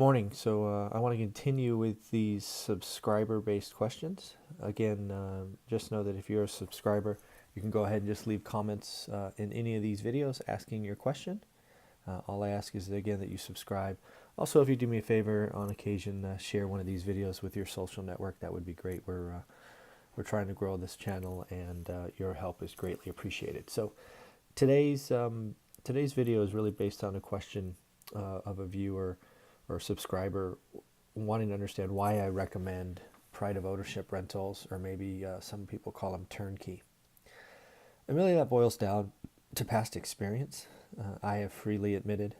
Morning. I want to continue with these subscriber-based questions. Again, just know that if you're a subscriber, you can go ahead and just leave comments in any of these videos asking your question. All I ask is, again, that you subscribe. Also, if you do me a favor, on occasion, share one of these videos with your social network. That would be great. We're trying to grow this channel, and your help is greatly appreciated. So today's video is really based on a question of a viewer or subscriber wanting to understand why I recommend pride of ownership rentals, or maybe some people call them turnkey. And really that boils down to past experience. I have freely admitted,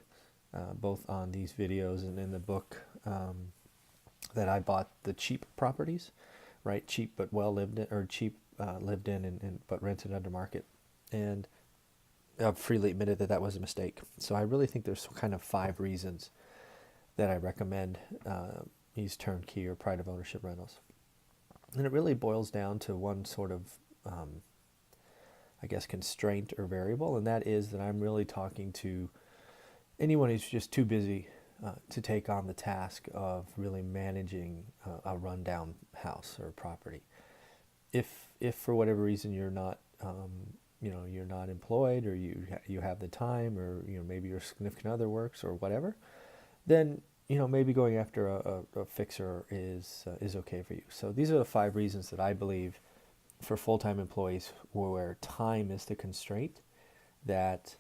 both on these videos and in the book, that I bought the cheap properties, right? Cheap but well lived in, or cheap lived in and but rented under market. And I've freely admitted that that was a mistake. So I really think there's kind of 5 reasons that I recommend these turnkey or pride of ownership rentals. And it really boils down to one sort of, I guess, constraint or variable, and that is that I'm really talking to anyone who's just too busy to take on the task of really managing a rundown house or property. If for whatever reason you're not, you're not employed, or you have the time, or maybe your significant other works or whatever, then maybe going after a fixer is okay for you. So these are the 5 reasons that I believe for full-time employees where time is the constraint, that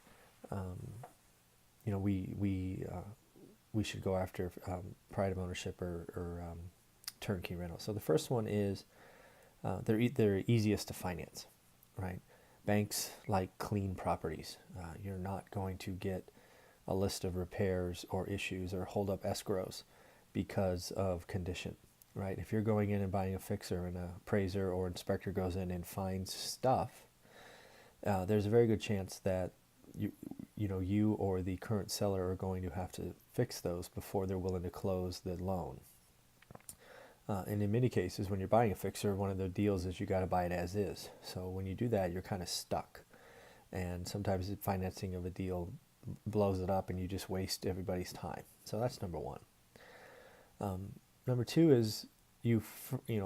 we should go after pride of ownership or turnkey rental. So the first one is they're easiest to finance, right? Banks like clean properties. You're not going to get a list of repairs or issues or hold up escrows because of condition, right? If you're going in and buying a fixer and an appraiser or inspector goes in and finds stuff, there's a very good chance that you or the current seller are going to have to fix those before they're willing to close the loan. And in many cases, when you're buying a fixer, one of the deals is you got to buy it as is. So when you do that, you're kind of stuck. And sometimes the financing of a deal blows it up and you just waste everybody's time. So that's number 1. Number 2 is you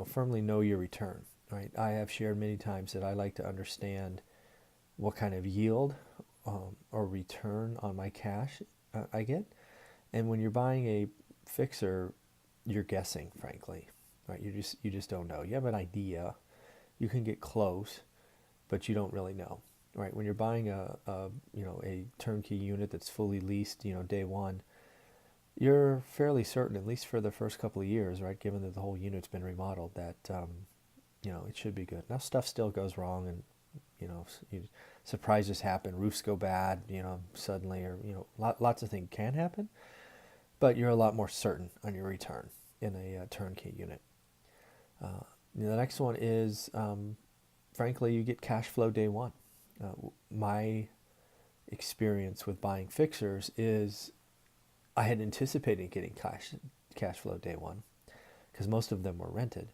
firmly know your return, right? I have shared many times that I like to understand what kind of yield or return on my cash I get. And when you're buying a fixer, you're guessing, frankly, right? You just don't know. You have an idea, you can get close, but you don't really know. Right, when you're buying a turnkey unit that's fully leased, day one, you're fairly certain, at least for the first couple of years, right, given that the whole unit's been remodeled, that it should be good. Now stuff still goes wrong, and surprises happen, roofs go bad, suddenly, or lots of things can happen, but you're a lot more certain on your return in a turnkey unit. The next one is, frankly, you get cash flow day one. My experience with buying fixers is I had anticipated getting cash flow day one because most of them were rented.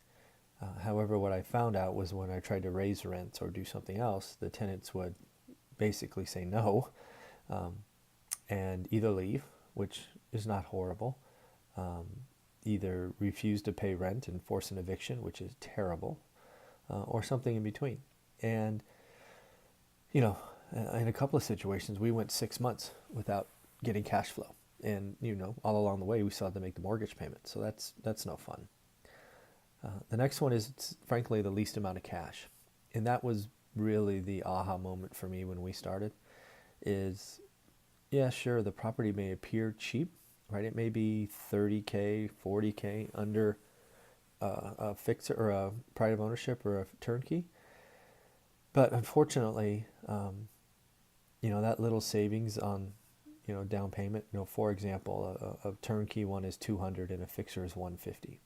However, what I found out was when I tried to raise rents or do something else, the tenants would basically say no, and either leave, which is not horrible, either refuse to pay rent and force an eviction, which is terrible, or something in between. And in a couple of situations, we went 6 months without getting cash flow. And, all along the way, we still had to make the mortgage payment. So that's no fun. The next one is, it's frankly, the least amount of cash. And that was really the aha moment for me when we started is, yeah, sure, the property may appear cheap, right? It may be $30K, $40K under a fixer or a pride of ownership or a turnkey. But unfortunately, that little savings on, down payment, for example, a turnkey one is $200 and a fixer is $150.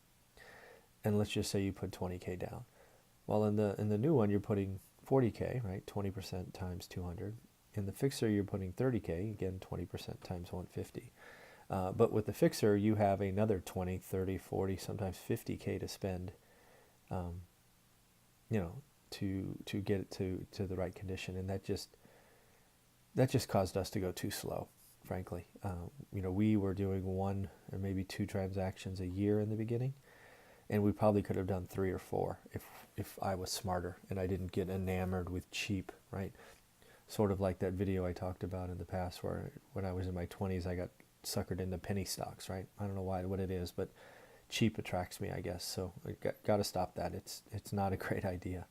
And let's just say you put $20K down. Well, in the new one, you're putting $40K, right? 20% times 200. In the fixer, you're putting $30K, again, 20% times 150. But with the fixer, you have another 20, 30, 40, sometimes $50K to spend, to get it to the right condition. And that just caused us to go too slow. frankly. We were doing one or maybe two transactions a year in the beginning, and we probably could have done three or four if I was smarter and I didn't get enamored with cheap, right? Sort of like that video I talked about in the past where when I was in my 20s, I got suckered into penny stocks, right? I don't know what it is, but cheap attracts me, I guess. So I got to stop that. It's not a great idea.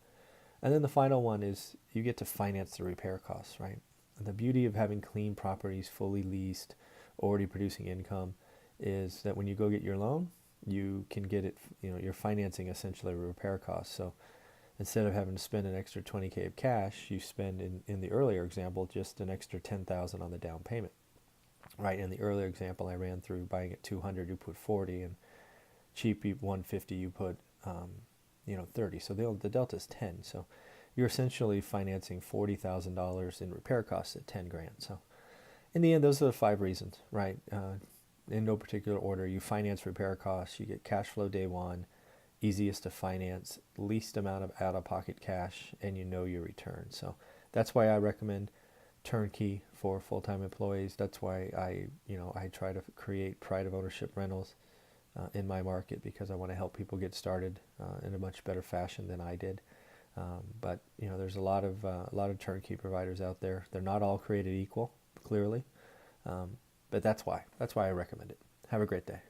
And then the final one is you get to finance the repair costs, right? And the beauty of having clean properties, fully leased, already producing income, is that when you go get your loan, you can get it, you're financing essentially repair costs. So instead of having to spend an extra 20K of cash, you spend in the earlier example just an extra 10,000 on the down payment. Right, in the earlier example I ran through, buying at 200 you put 40, and cheap 150 you put 30. So the delta is 10. So you're essentially financing $40,000 in repair costs at 10 grand. So in the end, those are the 5 reasons, right? In no particular order. You finance repair costs, you get cash flow day one, easiest to finance, least amount of out-of-pocket cash, and you know your return. So that's why I recommend Turnkey for full-time employees. That's why I try to create pride of ownership rentals in my market, because I want to help people get started in a much better fashion than I did. But there's a lot of turnkey providers out there. They're not all created equal, clearly, but that's why I recommend it. Have a great day.